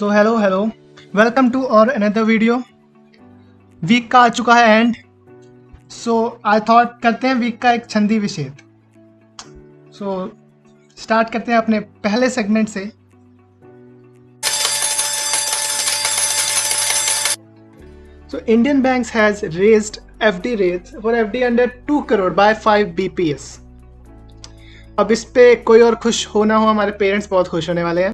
So hello welcome to और another video. Week का आ चुका है एंड, सो आई थॉट करते हैं वीक का एक छंदी विषेद। सो स्टार्ट करते हैं अपने पहले सेगमेंट से। So Indian banks has raised FD rates for FD under 2 crore by 5 BPS। अब इस पे कोई और खुश हो ना हो, हमारे पेरेंट्स बहुत खुश होने वाले हैं।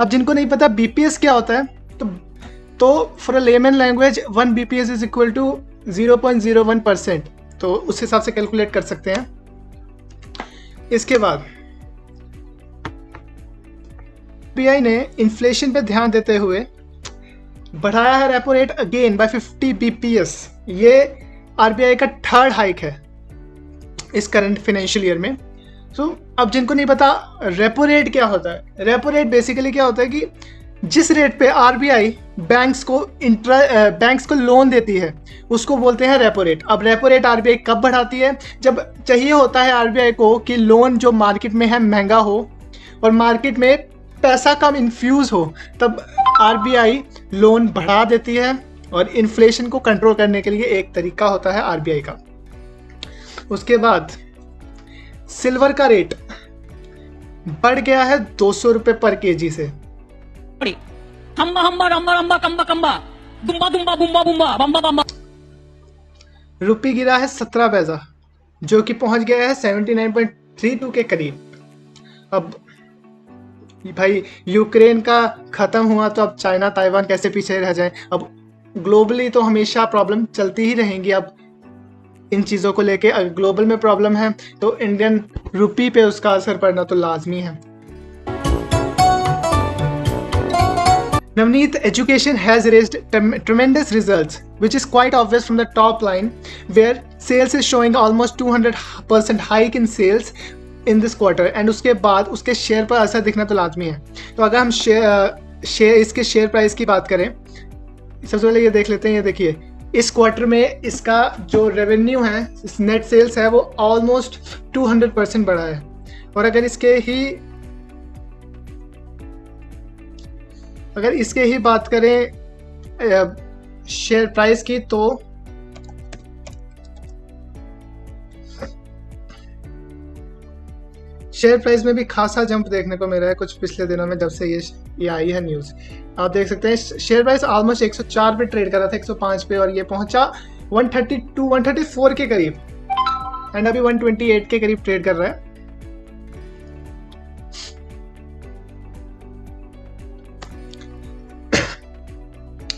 अब जिनको नहीं पता BPS क्या होता है, तो for a layman language 1 BPS is equal to 0.01%। तो उस हिसाब से कैलकुलेट कर सकते हैं। इसके बाद RBI ने इन्फ्लेशन पे ध्यान देते हुए बढ़ाया है repo rate again by 50 BPS। ये RBI का थर्ड हाइक है इस करंट फाइनेंशियल ईयर में। अब जिनको नहीं पता रेपो रेट क्या होता है, रेपो रेट बेसिकली क्या होता है कि जिस रेट पे RBI बैंक्स को लोन देती है उसको बोलते हैं रेपो रेट। अब रेपो रेट RBI कब बढ़ाती है? जब चाहिए होता है RBI को कि लोन जो मार्केट में है महंगा हो और मार्केट में पैसा कम इन्फ्यूज हो, तब RBI लोन बढ़ा देती है। और इन्फ्लेशन को कंट्रोल करने के लिए एक तरीका होता है RBI का। उसके बाद सिल्वर का रेट बढ़ गया है 200 रुपए पर केजी से। रुपी गिरा है 17 पैसा, जो कि पहुंच गया है 79.32 के करीब। अब भाई यूक्रेन का खत्म हुआ तो अब चाइना ताइवान कैसे पीछे रह जाए। अब ग्लोबली तो हमेशा प्रॉब्लम चलती ही रहेंगी। अब इन चीज़ों को लेके अगर ग्लोबल में प्रॉब्लम है तो इंडियन रुपी पे उसका असर पड़ना तो लाजमी है। Navneet, education has raised tremendous results, which is quite obvious from the top line, where sales is showing almost 200% hike in sales in this quarter, and उसके बाद उसके शेयर पर असर दिखना तो लाजमी है। तो अगर हम इसके शेयर प्राइस की बात करें, सबसे पहले ये देख लेते हैं। ये देखिए, इस क्वार्टर में इसका जो रेवेन्यू है, नेट सेल्स है, वो ऑलमोस्ट 200% बढ़ा है। और अगर इसके ही बात करें शेयर प्राइस की, तो शेयर प्राइस में भी खासा जंप देखने को मिला है कुछ पिछले दिनों में, जब से ये आई है न्यूज़। आप देख सकते हैं शेयर प्राइस ऑलमोस्ट 104 पे ट्रेड कर रहा था, 105 पे, और ये पहुंचा 132 134 के करीब, एंड अभी 128 के करीब ट्रेड कर रहा है।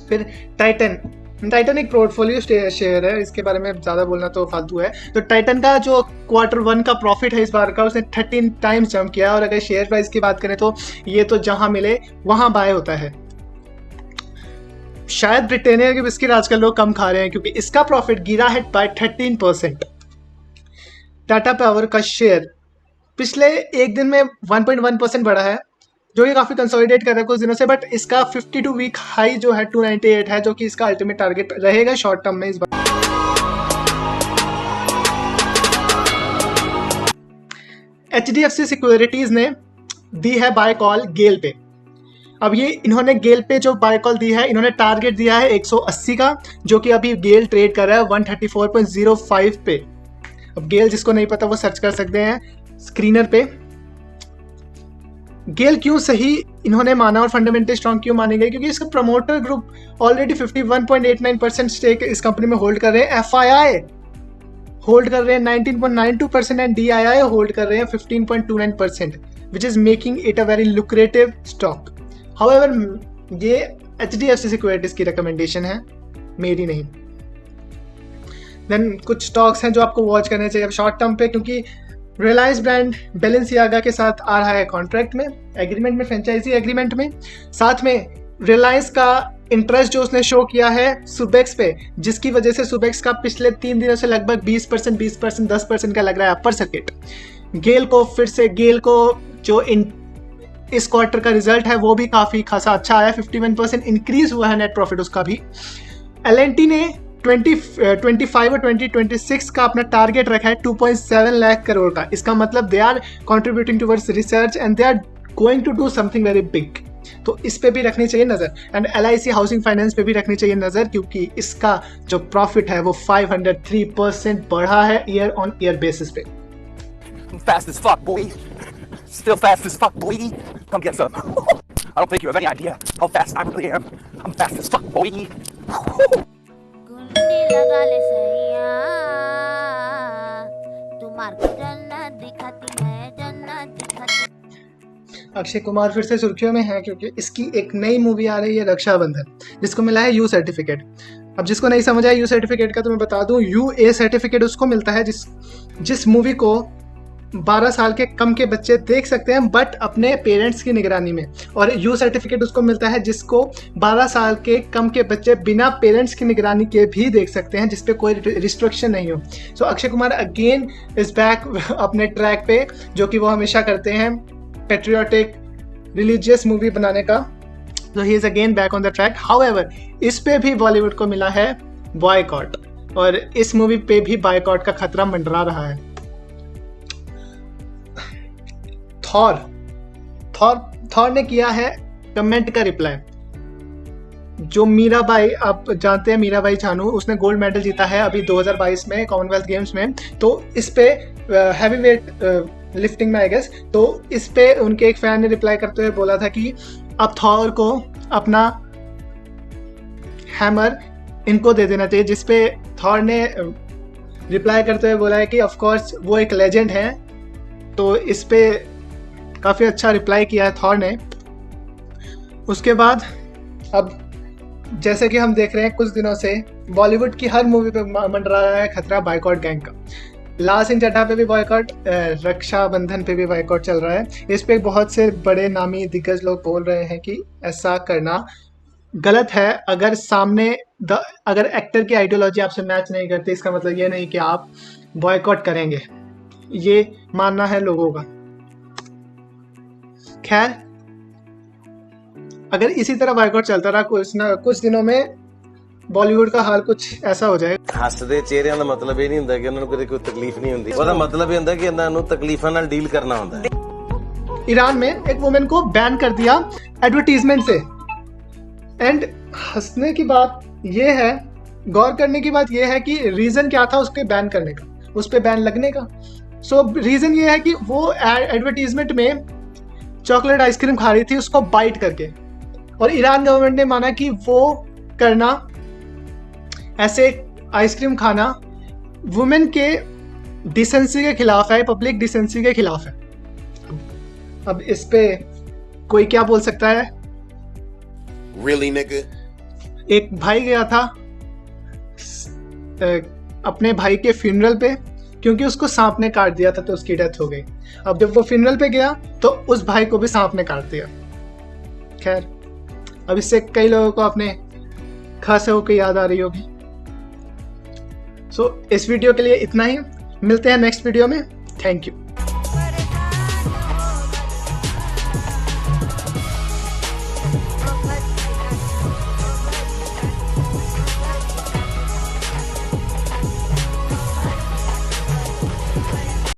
फिर टाइटन एक पोर्टफोलियो शेयर है, इसके बारे में ज़्यादा बोलना तो फालतू है। तो टाइटन का जो Q1 का प्रॉफिट है इस बार का, उसने 13 टाइम्स जंप किया। और अगर शेयर प्राइस की बात करें तो ये तो जहां मिले वहां बाय होता है। शायद ब्रिटानिया के बिस्किट आजकल लोग कम खा रहे हैं क्योंकि इसका प्रॉफिट गिरा है बाय 13%। टाटा पावर का शेयर पिछले एक दिन में 1.1% बढ़ा है, जो कि काफ़ी कंसोलिडेट कर रहा है कुछ दिनों से। बट इसका 52 वीक हाई जो है 298 है, जो कि इसका अल्टीमेट टारगेट रहेगा शॉर्ट टर्म में इस बार। HDFC सिक्योरिटीज ने दी है बाय कॉल गेल पे। अब ये इन्होंने गेल पे जो बाय कॉल दी है, इन्होंने टारगेट दिया है 180 का, जो कि अभी गेल ट्रेड कर रहा है 134.05 पे। अब गेल जिसको नहीं पता वो सर्च कर सकते हैं स्क्रीनर पे। गेल क्यों सही इन्होंने माना और फंडामेंटली स्ट्रॉन्ग क्यों माने गए? क्योंकि इसका प्रमोटर ग्रुप ऑलरेडी 51.89% स्टेक इस कंपनी में होल्ड कर रहे हैं। FII होल्ड कर रहे हैं 19.92% एंड DII होल्ड कर रहे हैं 15.29%, which is making it a very lucrative stock. However ये HDFC सिक्योरिटीज की रिकमेंडेशन है, मेरी नहीं। देन कुछ स्टॉक्स हैं जो आपको वॉच करने चाहिए अब शॉर्ट टर्म पे, क्योंकि रिलायंस ब्रांड बैलेंसियागा के साथ आ रहा है कॉन्ट्रैक्ट में, एग्रीमेंट में, फ्रेंचाइजी एग्रीमेंट में। साथ में रिलायंस का इंटरेस्ट जो उसने शो किया है सुबेक्स पे, जिसकी वजह से सुबेक्स का पिछले 3 दिनों से लगभग 20%, 10% का लग रहा है अपर सर्किट। गेल को जो इस क्वार्टर का रिजल्ट है वो भी काफ़ी खासा अच्छा आया, 51% इंक्रीज हुआ है नेट प्रॉफिट उसका भी। L&T ने 2025 और 2026 का अपना टारगेट रखा है 2.7 लाख करोड़ का। इसका मतलब they are contributing towards research and they are going to do something very big. तो इस पे भी रखनी चाहिए नजर। एंड LIC हाउसिंग फाइनेंस पे भी रखनी चाहिए नजर, क्योंकि इसका जो प्रॉफिट है वो 503% बढ़ा है ईयर ऑन ईयर बेसिस पे। Fast as fuck, boy. Still fast as fuck, boy. Come get some. I don't think you have any idea how fast I really am. I'm fast as fuck, boy. कुंडी लगा ले सैया, तुम्हार को जन्नत दिखाती है, जन्नत दिखाती। अक्षय कुमार फिर से सुर्खियों में है क्योंकि इसकी एक नई मूवी आ रही है रक्षाबंधन, जिसको मिला है U सर्टिफिकेट। अब जिसको नहीं समझ आया U सर्टिफिकेट का तो मैं बता दूं, UA सर्टिफिकेट उसको मिलता है जिस मूवी को 12 साल के कम के बच्चे देख सकते हैं बट अपने पेरेंट्स की निगरानी में, और U सर्टिफिकेट उसको मिलता है जिसको 12 साल के कम के बच्चे बिना पेरेंट्स की निगरानी के भी देख सकते हैं, जिसपे कोई रिस्ट्रिक्शन नहीं हो। So Akshay Kumar again is back अपने ट्रैक पे, जो कि वो हमेशा करते हैं, पेट्रियोटिक रिलीजियस मूवी बनाने का। तो he is again back on the track. However इस पे भी बॉलीवुड को मिला है बॉयकॉट, और इस मूवी पे भी बॉयकॉट का खतरा मंडरा रहा है। थॉर ने किया है कमेंट का रिप्लाई। जो मीराबाई, आप जानते हैं मीराबाई चानू, उसने गोल्ड मेडल जीता है अभी 2022 में कॉमनवेल्थ गेम्स में। तो इस पे हैवी वेट लिफ्टिंग में आई गेस, तो इस पे उनके एक फैन ने रिप्लाई करते हुए बोला था कि अब थॉर को अपना हैमर इनको दे देना चाहिए, जिस पे थॉर ने रिप्लाई करते हुए बोला है कि ऑफ कोर्स वो एक लेजेंड है। तो इस पे काफ़ी अच्छा रिप्लाई किया है थॉर ने। उसके बाद अब जैसे कि हम देख रहे हैं कुछ दिनों से बॉलीवुड की हर मूवी पे मंडरा रहा है खतरा बॉयकॉट गैंग का। लाल सिंह चड्ढा पे भी बॉयकॉट, रक्षाबंधन पे भी बॉयकॉट चल रहा है। इस पे बहुत से बड़े नामी दिग्गज लोग बोल रहे हैं कि ऐसा करना गलत है। अगर एक्टर की आइडियोलॉजी आपसे मैच नहीं करती, इसका मतलब ये नहीं कि आप बॉयकॉट करेंगे, ये मानना है लोगों का। खैर, अगर इसी तरह बॉयकॉट चलता रहा कुछ दिनों में बॉलीवुड का हाल कुछ ऐसा हो जाएगा। ਹੱਸਦੇ ਚਿਹਰਿਆਂ ਦਾ ਮਤਲਬ ਇਹ ਨਹੀਂ ਹੁੰਦਾ ਕਿ ਉਹਨਾਂ ਨੂੰ ਕਦੇ ਕੋਈ ਤਕਲੀਫ ਨਹੀਂ ਹੁੰਦੀ, ਉਹਦਾ ਮਤਲਬ ਇਹ ਹੁੰਦਾ ਕਿ ਇਹਨਾਂ ਨੂੰ ਤਕਲੀਫਾਂ ਨਾਲ ਡੀਲ ਕਰਨਾ ਹੁੰਦਾ ਹੈ। ईरान में एक वुमेन को बैन कर दिया एडवर्टीजमेंट से। एंड हंसने की बात यह है, गौर करने की बात यह है कि रीजन क्या था उसके बैन करने का, उस पर बैन लगने का। सो रीजन ये है कि वो एडवर्टीजमेंट में चॉकलेट आइसक्रीम खा रही थी उसको बाइट करके, और ईरान गवर्नमेंट ने माना कि वो करना, ऐसे आइसक्रीम खाना वुमेन के डिसेंसी के खिलाफ है, पब्लिक डिसेंसी के खिलाफ है। अब इस पे कोई क्या बोल सकता है? Really, nigga? एक भाई गया था अपने भाई के फ्यूनरल पे, क्योंकि उसको सांप ने काट दिया था तो उसकी डेथ हो गई। अब जब वो फ्यूनरल पे गया तो उस भाई को भी सांप ने काट दिया। खैर, अब इससे कई लोगों को अपने खासे होकर याद आ रही होगी। सो इस वीडियो के लिए इतना ही, मिलते हैं नेक्स्ट वीडियो में। Thank you.